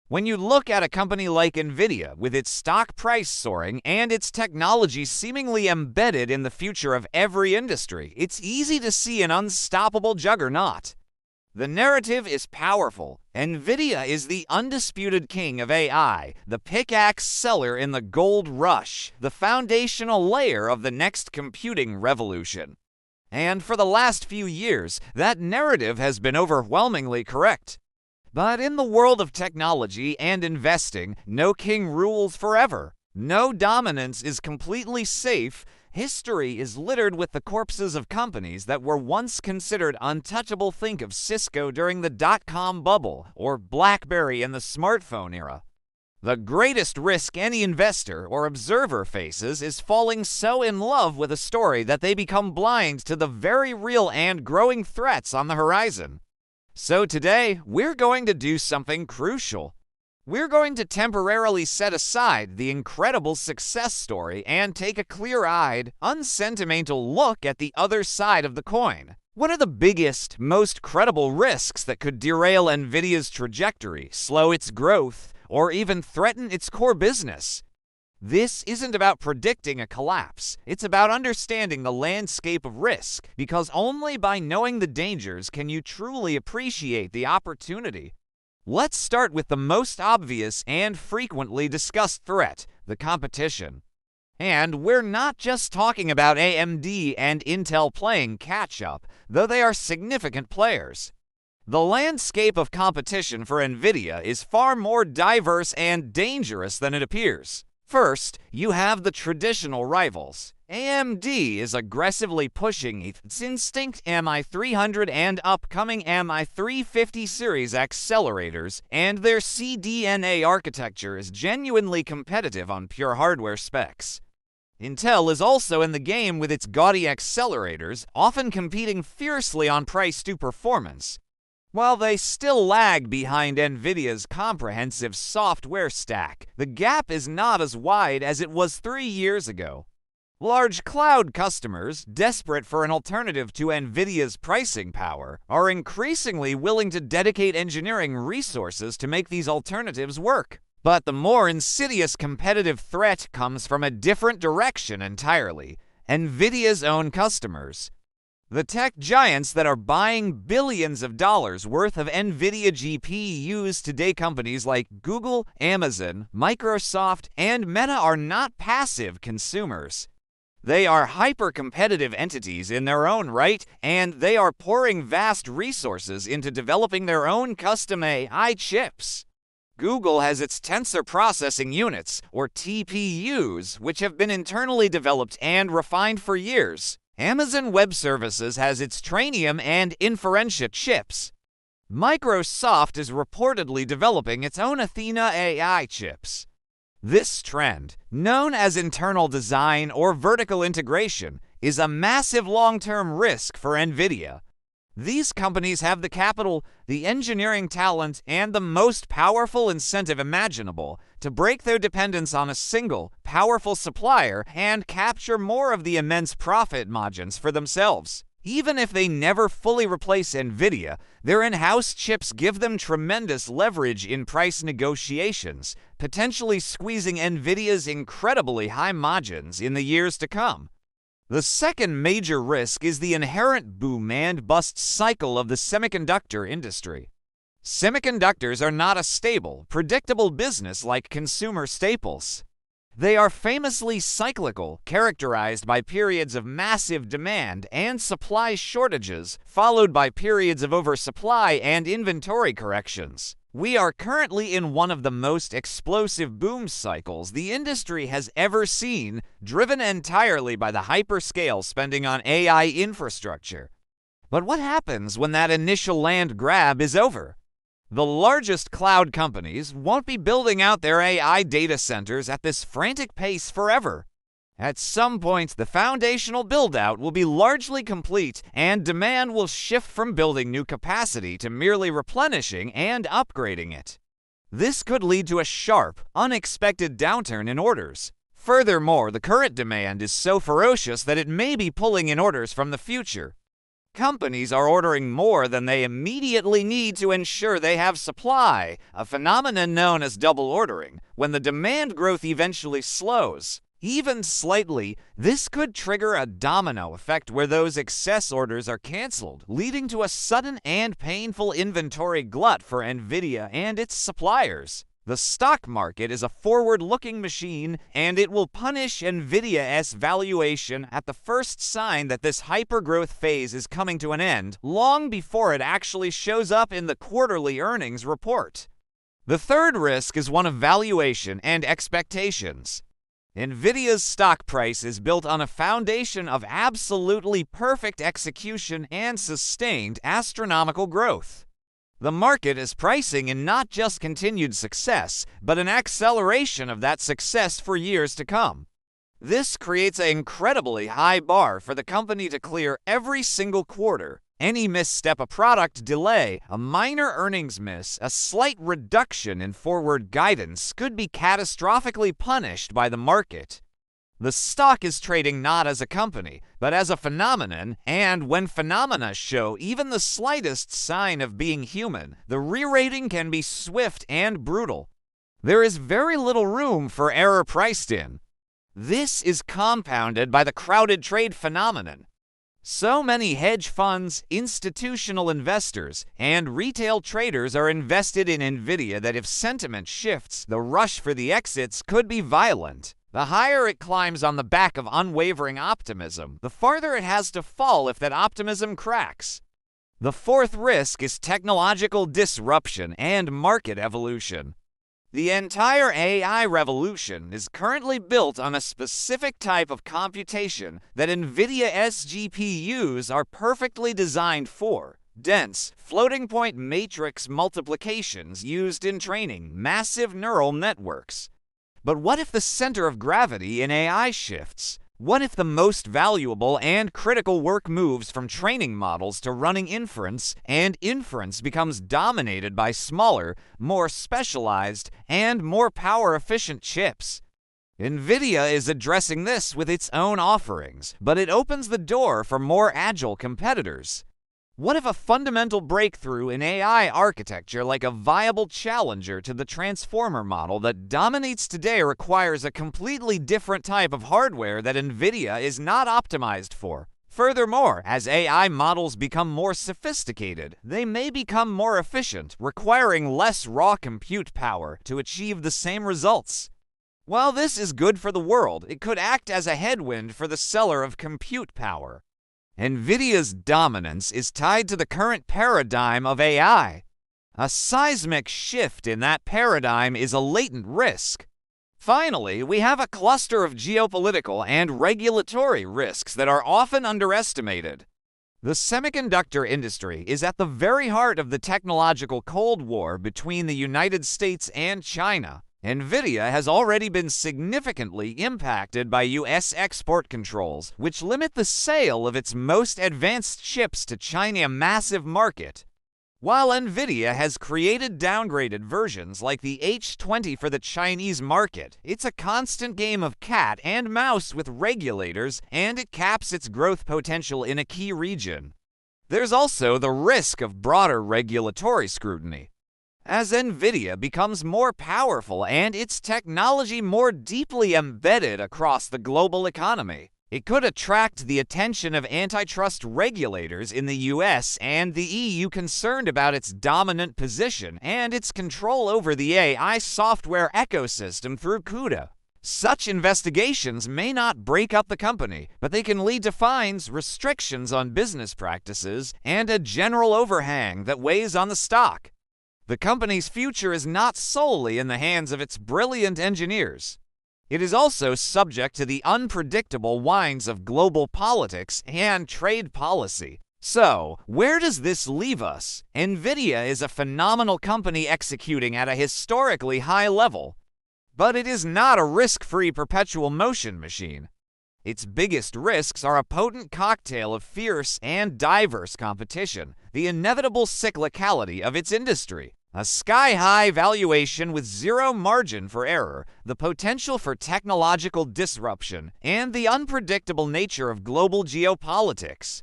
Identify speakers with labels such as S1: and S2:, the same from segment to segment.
S1: When you look at a company like Nvidia, with its stock price soaring and its technology seemingly embedded in the future of every industry, it's easy to see an unstoppable juggernaut. The narrative is powerful. Nvidia is the undisputed king of AI, the pickaxe seller in the gold rush, the foundational layer of the next computing revolution. And for the last few years, that narrative has been overwhelmingly correct. But in the world of technology and investing, no king rules forever. No dominance is completely safe. History is littered with the corpses of companies that were once considered untouchable. Think of Cisco during the dot-com bubble, or BlackBerry in the smartphone era. The greatest risk any investor or observer faces is falling so in love with a story that they become blind to the very real and growing threats on the horizon. So today, we're going to do something crucial. We're going to temporarily set aside the incredible success story and take a clear-eyed, unsentimental look at the other side of the coin. What are the biggest, most credible risks that could derail Nvidia's trajectory, slow its growth, or even threaten its core business? This isn't about predicting a collapse. It's about understanding the landscape of risk, because only by knowing the dangers can you truly appreciate the opportunity. Let's start with the most obvious and frequently discussed threat, the competition. And we're not just talking about AMD and Intel playing catch-up, though they are significant players. The landscape of competition for Nvidia is far more diverse and dangerous than it appears. First, you have the traditional rivals. AMD is aggressively pushing its Instinct MI300 and upcoming MI350 series accelerators, and their CDNA architecture is genuinely competitive on pure hardware specs. Intel is also in the game with its gaudy accelerators, often competing fiercely on price to performance. While they still lag behind Nvidia's comprehensive software stack, the gap is not as wide as it was 3 years ago. Large cloud customers, desperate for an alternative to Nvidia's pricing power, are increasingly willing to dedicate engineering resources to make these alternatives work. But the more insidious competitive threat comes from a different direction entirely: Nvidia's own customers. The tech giants that are buying billions of dollars worth of Nvidia GPUs today, companies like Google, Amazon, Microsoft, and Meta, are not passive consumers. They are hyper-competitive entities in their own right, and they are pouring vast resources into developing their own custom AI chips. Google has its tensor processing units, or TPUs, which have been internally developed and refined for years. Amazon Web Services has its Trainium and Inferentia chips. Microsoft is reportedly developing its own Athena AI chips. This trend, known as internal design or vertical integration, is a massive long-term risk for Nvidia. These companies have the capital, the engineering talent, and the most powerful incentive imaginable to break their dependence on a single, powerful supplier and capture more of the immense profit margins for themselves. Even if they never fully replace Nvidia, their in-house chips give them tremendous leverage in price negotiations, potentially squeezing Nvidia's incredibly high margins in the years to come. The second major risk is the inherent boom and bust cycle of the semiconductor industry. Semiconductors are not a stable, predictable business like consumer staples. They are famously cyclical, characterized by periods of massive demand and supply shortages, followed by periods of oversupply and inventory corrections. We are currently in one of the most explosive boom cycles the industry has ever seen, driven entirely by the hyperscale spending on AI infrastructure. But what happens when that initial land grab is over? The largest cloud companies won't be building out their AI data centers at this frantic pace forever. At some point, the foundational build-out will be largely complete, and demand will shift from building new capacity to merely replenishing and upgrading it. This could lead to a sharp, unexpected downturn in orders. Furthermore, the current demand is so ferocious that it may be pulling in orders from the future. Companies are ordering more than they immediately need to ensure they have supply, a phenomenon known as double ordering, when the demand growth eventually slows. Even slightly, this could trigger a domino effect where those excess orders are canceled, leading to a sudden and painful inventory glut for Nvidia and its suppliers. The stock market is a forward-looking machine, and it will punish Nvidia's valuation at the first sign that this hypergrowth phase is coming to an end, long before it actually shows up in the quarterly earnings report. The third risk is one of valuation and expectations. Nvidia's stock price is built on a foundation of absolutely perfect execution and sustained astronomical growth. The market is pricing in not just continued success, but an acceleration of that success for years to come. This creates an incredibly high bar for the company to clear every single quarter. Any misstep, a product delay, a minor earnings miss, a slight reduction in forward guidance could be catastrophically punished by the market. The stock is trading not as a company, but as a phenomenon, and when phenomena show even the slightest sign of being human, the re-rating can be swift and brutal. There is very little room for error priced in. This is compounded by the crowded trade phenomenon. So many hedge funds, institutional investors, and retail traders are invested in Nvidia that if sentiment shifts, the rush for the exits could be violent. The higher it climbs on the back of unwavering optimism, the farther it has to fall if that optimism cracks. The fourth risk is technological disruption and market evolution. The entire AI revolution is currently built on a specific type of computation that Nvidia's GPUs are perfectly designed for: dense, floating-point matrix multiplications used in training massive neural networks. But what if the center of gravity in AI shifts? What if the most valuable and critical work moves from training models to running inference, and inference becomes dominated by smaller, more specialized, and more power-efficient chips? Nvidia is addressing this with its own offerings, but it opens the door for more agile competitors. What if a fundamental breakthrough in AI architecture, like a viable challenger to the transformer model that dominates today, requires a completely different type of hardware that Nvidia is not optimized for? Furthermore, as AI models become more sophisticated, they may become more efficient, requiring less raw compute power to achieve the same results. While this is good for the world, it could act as a headwind for the seller of compute power. Nvidia's dominance is tied to the current paradigm of AI. A seismic shift in that paradigm is a latent risk. Finally, we have a cluster of geopolitical and regulatory risks that are often underestimated. The semiconductor industry is at the very heart of the technological Cold War between the United States and China. Nvidia has already been significantly impacted by U.S. export controls, which limit the sale of its most advanced chips to China's massive market. While Nvidia has created downgraded versions like the H20 for the Chinese market, it's a constant game of cat and mouse with regulators, and it caps its growth potential in a key region. There's also the risk of broader regulatory scrutiny. As Nvidia becomes more powerful and its technology more deeply embedded across the global economy, it could attract the attention of antitrust regulators in the US and the EU concerned about its dominant position and its control over the AI software ecosystem through CUDA. Such investigations may not break up the company, but they can lead to fines, restrictions on business practices, and a general overhang that weighs on the stock. The company's future is not solely in the hands of its brilliant engineers. It is also subject to the unpredictable winds of global politics and trade policy. So, where does this leave us? Nvidia is a phenomenal company executing at a historically high level, but it is not a risk-free perpetual motion machine. Its biggest risks are a potent cocktail of fierce and diverse competition, the inevitable cyclicality of its industry, a sky-high valuation with zero margin for error, the potential for technological disruption, and the unpredictable nature of global geopolitics.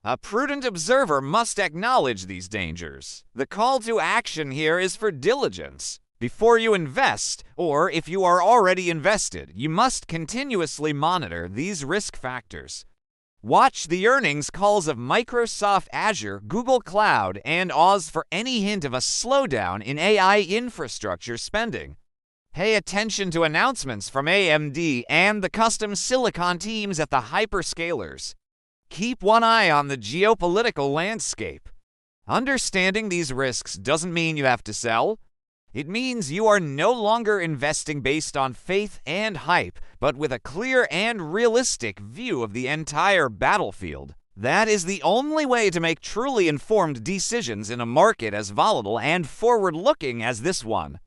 S1: A prudent observer must acknowledge these dangers. The call to action here is for diligence. Before you invest, or if you are already invested, you must continuously monitor these risk factors. Watch the earnings calls of Microsoft Azure, Google Cloud, and Oz for any hint of a slowdown in AI infrastructure spending. Pay attention to announcements from AMD and the custom silicon teams at the hyperscalers. Keep one eye on the geopolitical landscape. Understanding these risks doesn't mean you have to sell. It means you are no longer investing based on faith and hype, but with a clear and realistic view of the entire battlefield. That is the only way to make truly informed decisions in a market as volatile and forward-looking as this one.